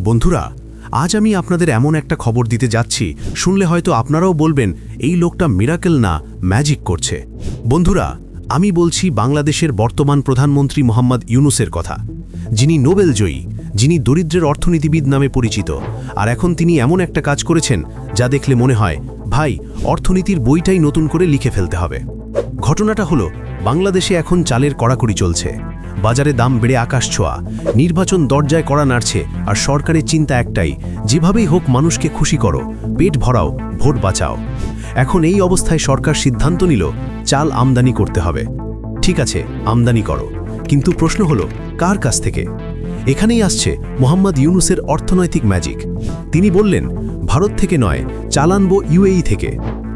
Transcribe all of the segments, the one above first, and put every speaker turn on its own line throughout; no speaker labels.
বন্ধুরা, আজ আমি আপনাদের এমন একটা খবর দিতে যাচ্ছি, শুনলে হয়তো আপনারাও বলবেন এই লোকটা মিরাকেল না ম্যাজিক করছে। বন্ধুরা, আমি বলছি বাংলাদেশের বর্তমান প্রধানমন্ত্রী মোহাম্মদ ইউনূসের কথা, যিনি নোবেল জয়ী, যিনি দরিদ্রের অর্থনীতিবিদ নামে পরিচিত। আর এখন তিনি এমন একটা কাজ করেছেন যা দেখলে মনে হয় ভাই, অর্থনীতির বইটাই নতুন করে লিখে ফেলতে হবে। ঘটনাটা হলো, বাংলাদেশে এখন চালের কড়াকড়ি চলছে, বাজারে দাম বেড়ে আকাশ ছোঁয়া, নির্বাচন দরজায় কড়া নাড়ছে, আর সরকারের চিন্তা একটাই, যেভাবেই হোক মানুষকে খুশি করো, পেট ভরাও, ভোট বাঁচাও। এখন এই অবস্থায় সরকার সিদ্ধান্ত নিল চাল আমদানি করতে হবে। ঠিক আছে, আমদানি করো, কিন্তু প্রশ্ন হলো কার কাছ থেকে? এখানেই আসছে মোহাম্মদ ইউনূসের অর্থনৈতিক ম্যাজিক। তিনি বললেন, ভারত থেকে নয়, চাল আনবো ইউএই থেকে।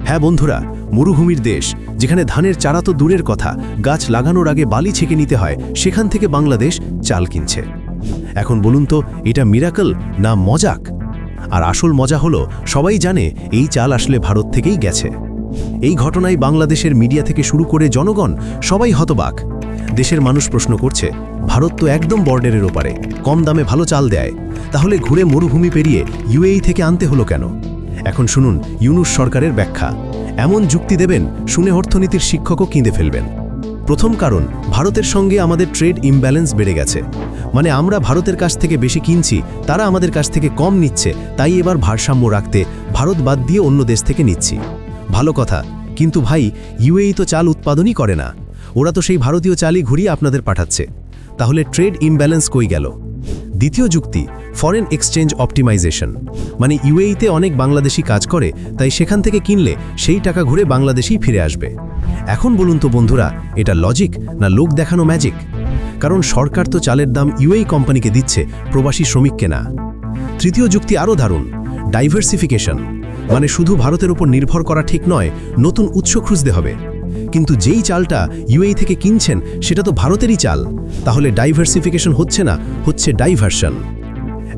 হ্যাঁ বন্ধুরা, মরুভূমির দেশ, যেখানে ধানের চারা তো দূরের কথা, গাছ লাগানোর আগে বালি ছেঁকে নিতে হয়, সেখান থেকে বাংলাদেশ চাল কিনছে। এখন বলুন তো, এটা মিরাকল না মজাক? আর আসল মজা হলো, সবাই জানে এই চাল আসলে ভারত থেকেই গেছে। এই ঘটনায় বাংলাদেশের মিডিয়া থেকে শুরু করে জনগণ সবাই হতবাক। দেশের মানুষ প্রশ্ন করছে, ভারত তো একদম বর্ডারের ওপারে, কম দামে ভালো চাল দেয়, তাহলে ঘুরে মরুভূমি পেরিয়ে ইউএই থেকে আনতে হলো কেন? এখন শুনুন ইউনূস সরকারের ব্যাখ্যা। এমন যুক্তি দেবেন, শুনে অর্থনীতির শিক্ষকও কেঁদে ফেলবেন। প্রথম কারণ, ভারতের সঙ্গে আমাদের ট্রেড ইমব্যালেন্স বেড়ে গেছে। মানে আমরা ভারতের কাছ থেকে বেশি কিনছি, তারা আমাদের কাছ থেকে কম নিচ্ছে, তাই এবার ভারসাম্য রাখতে ভারত বাদ দিয়ে অন্য দেশ থেকে নিচ্ছি। ভালো কথা, কিন্তু ভাই, ইউএই তো চাল উৎপাদনই করে না, ওরা তো সেই ভারতীয় চালই ঘুরিয়ে আপনাদের পাঠাচ্ছে। তাহলে ট্রেড ইমব্যালেন্স কই গেল? দ্বিতীয় যুক্তি, ফরেন এক্সচেঞ্জ অপটিমাইজেশন। মানে ইউএইতে অনেক বাংলাদেশি কাজ করে, তাই সেখান থেকে কিনলে সেই টাকা ঘুরে বাংলাদেশেই ফিরে আসবে। এখন বলুন তো বন্ধুরা, এটা লজিক না লোক দেখানো ম্যাজিক? কারণ সরকার তো চালের দাম ইউএই কোম্পানিকে দিচ্ছে, প্রবাসী শ্রমিককে না। তৃতীয় যুক্তি আরও দারুণ, ডাইভার্সিফিকেশন। মানে শুধু ভারতের উপর নির্ভর করা ঠিক নয়, নতুন উৎস খুঁজতে হবে। কিন্তু যেই চালটা ইউএই থেকে কিনছেন সেটা তো ভারতেরই চাল, তাহলে ডাইভার্সিফিকেশন হচ্ছে না, হচ্ছে ডাইভার্সন।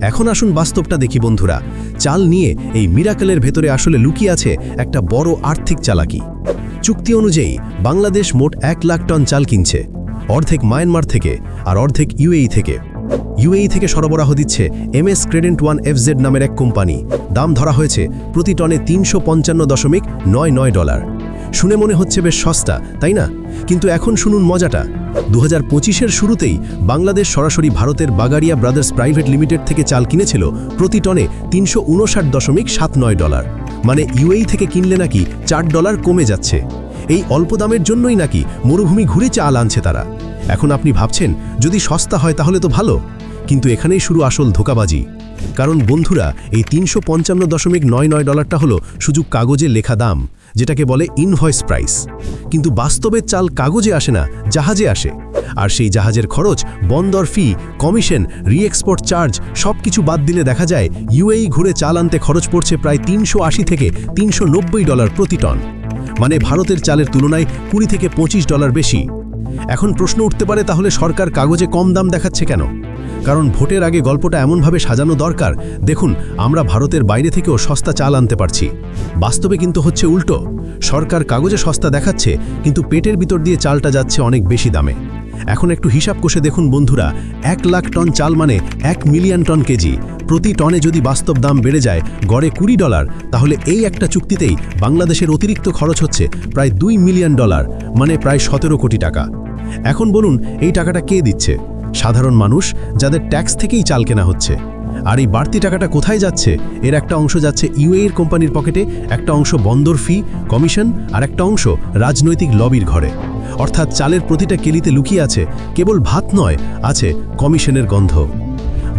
এখন আসুন বাস্তবটা দেখি বন্ধুরা। চাল নিয়ে এই মিরাকেলের ভেতরে আসলে লুকিয়ে আছে একটা বড় আর্থিক চালাকি। চুক্তি অনুযায়ী বাংলাদেশ মোট 1 লাখ টন চাল কিনছে, অর্ধেক মায়ানমার থেকে আর অর্ধেক ইউএই থেকে। ইউএই থেকে সরবরাহ দিচ্ছে MS Credent 1 FZ নামের এক কোম্পানি। দাম ধরা হয়েছে প্রতি টনে $355.99। শুনে মনে হচ্ছে বেশ সস্তা, তাই না? কিন্তু এখন শুনুন মজাটা। 2025-এর শুরুতেই বাংলাদেশ সরাসরি ভারতের বাগারিয়া ব্রাদার্স প্রাইভেট লিমিটেড থেকে চাল কিনেছিল প্রতি টনে $359.79। মানে ইউএই থেকে কিনলে নাকি $4 কমে যাচ্ছে। এই অল্প দামের জন্যই নাকি মরুভূমি ঘুরে চাল আনছে তারা। এখন আপনি ভাবছেন, যদি সস্তা হয় তাহলে তো ভালো, কিন্তু এখানেই শুরু আসল ধোঁকাবাজি। কারণ বন্ধুরা, এই $355.99 হলো শুধু কাগজে লেখা দাম, যেটাকে বলে ইনভয়েস প্রাইস। কিন্তু বাস্তবে চাল কাগজে আসে না, জাহাজে আসে। আর সেই জাহাজের খরচ, বন্দর ফি, কমিশন, রিএক্সপোর্ট চার্জ সবকিছু বাদ দিলে দেখা যায় ইউএই ঘুরে চাল আনতে খরচ পড়ছে প্রায় $380 থেকে $390 প্রতি টন। মানে ভারতের চালের তুলনায় $20 থেকে $25 বেশি। এখন প্রশ্ন উঠতে পারে, তাহলে সরকার কাগজে কম দাম দেখাচ্ছে কেন? কারণ ভোটের আগে গল্পটা এমনভাবে সাজানো দরকার, দেখুন আমরা ভারতের বাইরে থেকেও সস্তা চাল আনতে পারছি। বাস্তবে কিন্তু হচ্ছে উল্টো। সরকার কাগজে সস্তা দেখাচ্ছে, কিন্তু পেটের ভিতর দিয়ে চালটা যাচ্ছে অনেক বেশি দামে। এখন একটু হিসাব কষে দেখুন বন্ধুরা, 1 লাখ টন চাল মানে 1 মিলিয়ন টন কেজি। প্রতি টনে যদি বাস্তব দাম বেড়ে যায় গড়ে $20, তাহলে এই একটা চুক্তিতেই বাংলাদেশের অতিরিক্ত খরচ হচ্ছে প্রায় $2 মিলিয়ন, মানে প্রায় 17 কোটি টাকা। এখন বলুন, এই টাকাটা কে দিচ্ছে? সাধারণ মানুষ, যাদের ট্যাক্স থেকেই চাল কেনা হচ্ছে। আর এই বাড়তি টাকাটা কোথায় যাচ্ছে? এর একটা অংশ যাচ্ছে ইউএইর কোম্পানির পকেটে, একটা অংশ বন্দর ফি, কমিশন, আর একটা অংশ রাজনৈতিক লবির ঘরে। অর্থাৎ চালের প্রতিটা কেলিতে লুকিয়ে আছে কেবল ভাত নয়, আছে কমিশনের গন্ধ।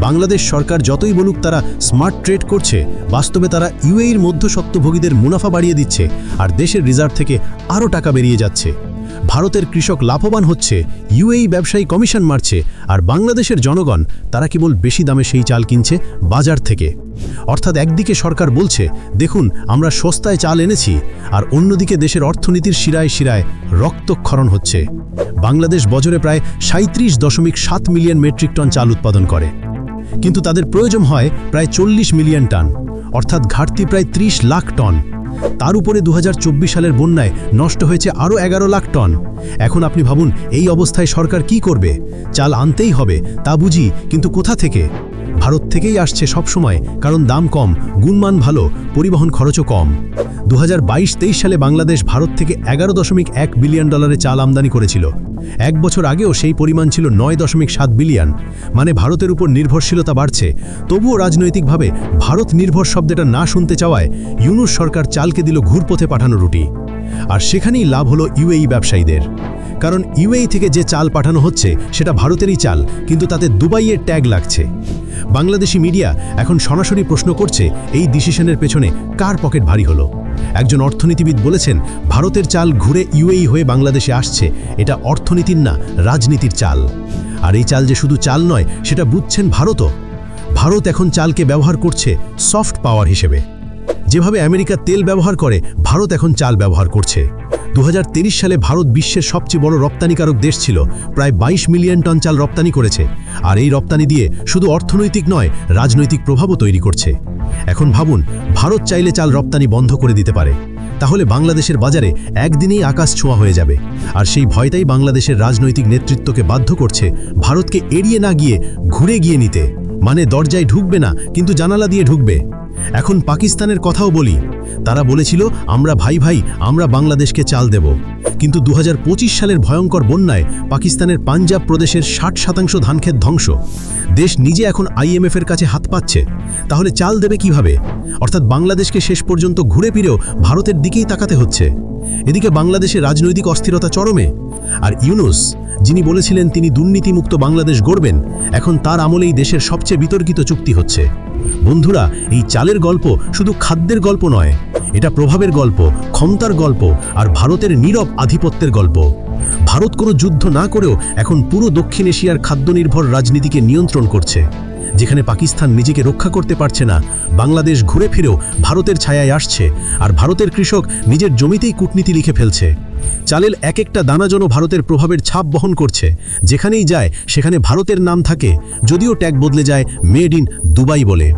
বাংলাদেশ সরকার যতই বলুক তারা স্মার্ট ট্রেড করছে, বাস্তবে তারা ইউএইর মধ্যস্বত্বভোগীদের মুনাফা বাড়িয়ে দিচ্ছে, আর দেশের রিজার্ভ থেকে আরও টাকা বেরিয়ে যাচ্ছে। ভারতের কৃষক লাভবান হচ্ছে, ইউএই ব্যবসায়ী কমিশন মারছে, আর বাংলাদেশের জনগণ তারা কেবল বেশি দামে সেই চাল কিনছে বাজার থেকে। অর্থাৎ একদিকে সরকার বলছে, দেখুন আমরা সস্তায় চাল এনেছি, আর অন্যদিকে দেশের অর্থনীতির শিরায় শিরায় রক্তক্ষরণ হচ্ছে। বাংলাদেশ বছরে প্রায় 37.7 মিলিয়ন মেট্রিক টন চাল উৎপাদন করে, কিন্তু তাদের প্রয়োজন হয় প্রায় 40 মিলিয়ন টন, অর্থাৎ ঘাটতি প্রায় 30 লাখ টন। তার উপরে 2024 সালের বন্যায় নষ্ট হয়েছে আরও 11 লাখ টন। এখন আপনি ভাবুন, এই অবস্থায় সরকার কি করবে? চাল আনতেই হবে, তা বুঝি, কিন্তু কোথা থেকে?
ভারত থেকেই আসছে সবসময়, কারণ দাম কম, গুণমান ভালো, পরিবহন খরচও কম। 2022-23 সালে বাংলাদেশ ভারত থেকে $11.1 বিলিয়ন চাল আমদানি করেছিল। এক বছর আগেও সেই পরিমাণ ছিল $9.7 বিলিয়ন। মানে ভারতের উপর নির্ভরশীলতা বাড়ছে। তবুও রাজনৈতিকভাবে ভারত নির্ভর শব্দটা না শুনতে চাওয়ায় ইউনূস সরকার চালকে দিল ঘুরপথে পাঠানো রুটি। আর সেখানেই লাভ হলো ইউএই ব্যবসায়ীদের। কারণ ইউএই থেকে যে চাল পাঠানো হচ্ছে সেটা ভারতেরই চাল, কিন্তু তাতে দুবাইয়ের ট্যাগ লাগছে। বাংলাদেশি মিডিয়া এখন সরাসরি প্রশ্ন করছে এই ডিসিশনের পেছনে কার পকেট ভারী হলো। একজন অর্থনীতিবিদ বলেছেন, ভারতের চাল ঘুরে ইউএই হয়ে বাংলাদেশে আসছে, এটা অর্থনীতির না, রাজনীতির চাল। আর এই চাল যে শুধু চাল নয়, সেটা বুঝছেন ভারতও। ভারত এখন চালকে ব্যবহার করছে সফট পাওয়ার হিসেবে। যেভাবে আমেরিকা তেল ব্যবহার করে, ভারত এখন চাল ব্যবহার করছে। 2023 সালে ভারত বিশ্বের সবচেয়ে বড় রপ্তানিকারক দেশ ছিল, প্রায় 22 মিলিয়ন টন চাল রপ্তানি করেছে। আর এই রপ্তানি দিয়ে শুধু অর্থনৈতিক নয়, রাজনৈতিক প্রভাবও তৈরি করছে। এখন ভাবুন, ভারত চাইলে চাল রপ্তানি বন্ধ করে দিতে পারে। তাহলে বাংলাদেশের বাজারে একদিনেই আকাশ ছোঁয়া হয়ে যাবে। আর সেই ভয়টাই বাংলাদেশের রাজনৈতিক নেতৃত্বকে বাধ্য করছে ভারতকে এড়িয়ে না গিয়ে ঘুরে গিয়ে নিতে। মানে দরজায় ঢুকবে না, কিন্তু জানালা দিয়ে ঢুকবে। এখন পাকিস্তানের কথাও বলি, তারা বলেছিল আমরা ভাই ভাই, আমরা বাংলাদেশকে চাল দেব। কিন্তু 2025 সালের ভয়ঙ্কর বন্যায় পাকিস্তানের পাঞ্জাব প্রদেশের 60% ধানক্ষেত ধ্বংস। দেশ নিজে এখন IMF-এর কাছে হাত পাচ্ছে। তাহলে চাল দেবে কিভাবে? অর্থাৎ বাংলাদেশকে শেষ পর্যন্ত ঘুরে ফিরেও ভারতের দিকেই তাকাতে হচ্ছে। এদিকে বাংলাদেশে রাজনৈতিক অস্থিরতা চরমে। আর ইউনূস, যিনি বলেছিলেন তিনি দুর্নীতিমুক্ত বাংলাদেশ গড়বেন, এখন তার আমলেই দেশের সবচেয়ে বিতর্কিত চুক্তি হচ্ছে। বন্ধুরা, এই চালের গল্প শুধু খাদ্যের গল্প নয়, এটা প্রভাবের গল্প, ক্ষমতার গল্প আর ভারতের নীরব আধিপত্যের গল্প। ভারত কোনো যুদ্ধ না করেও এখন পুরো দক্ষিণ এশিয়ার খাদ্যনির্ভর রাজনীতিকে নিয়ন্ত্রণ করছে। যেখানে পাকিস্তান নিজেকে রক্ষা করতে পারছে না, বাংলাদেশ ঘুরে ফিরেও ভারতের ছায়ায় আসছে। আর ভারতের কৃষক নিজের জমিতেই কূটনীতি লিখে ফেলছে। চালের এক একটা দানা যেন ভারতের প্রভাবের ছাপ বহন করছে। যেখানেই যায় সেখানে ভারতের নাম থাকে, যদিও ট্যাগ বদলে যায় মেড ইন দুবাই বলে।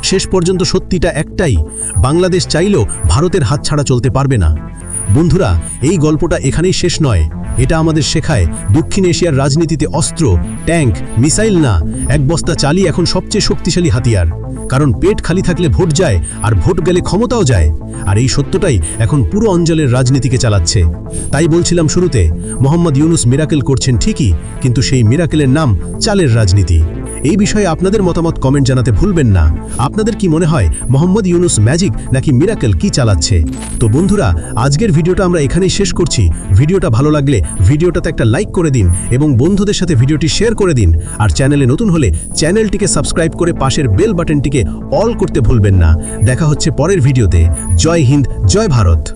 শেষ পর্যন্ত সত্যিটা একটাই, বাংলাদেশ চাইলেও ভারতের হাত ছাড়া চলতে পারবে না। বন্ধুরা, এই গল্পটা এখানেই শেষ নয়। এটা আমাদের শেখায় দক্ষিণ এশিয়ার রাজনীতিতে অস্ত্র, ট্যাঙ্ক, মিসাইল না, এক বস্তা চালই এখন সবচেয়ে শক্তিশালী হাতিয়ার। কারণ পেট খালি থাকলে ভোট যায়, আর ভোট গেলে ক্ষমতাও যায়। আর এই সত্যটাই এখন পুরো অঞ্চলের রাজনীতিকে চালাচ্ছে। তাই বলছিলাম শুরুতে, মোহাম্মদ ইউনূস মিরাকেল করছেন ঠিকই, কিন্তু সেই মিরাকেলের নাম চালের রাজনীতি। এই বিষয়ে আপনাদের মতামত কমেন্ট জানাতে ভুলবেন না। আপনাদের কি মনে হয়, মোহাম্মদ ইউনূস ম্যাজিক নাকি মিরাকেল কি চালাচ্ছে? তো বন্ধুরা, আজকের ভিডিওটা আমরা এখানেই শেষ করছি। ভিডিওটা ভালো লাগলে ভিডিওটাতে একটা লাইক করে দিন এবং বন্ধুদের সাথে ভিডিওটি শেয়ার করে দিন। আর চ্যানেলে নতুন হলে চ্যানেলটিকে সাবস্ক্রাইব করে পাশের বেল বাটনটিকে অল করতে ভুলবেন না। দেখা হচ্ছে পরের ভিডিওতে। জয় হিন্দ, জয় ভারত।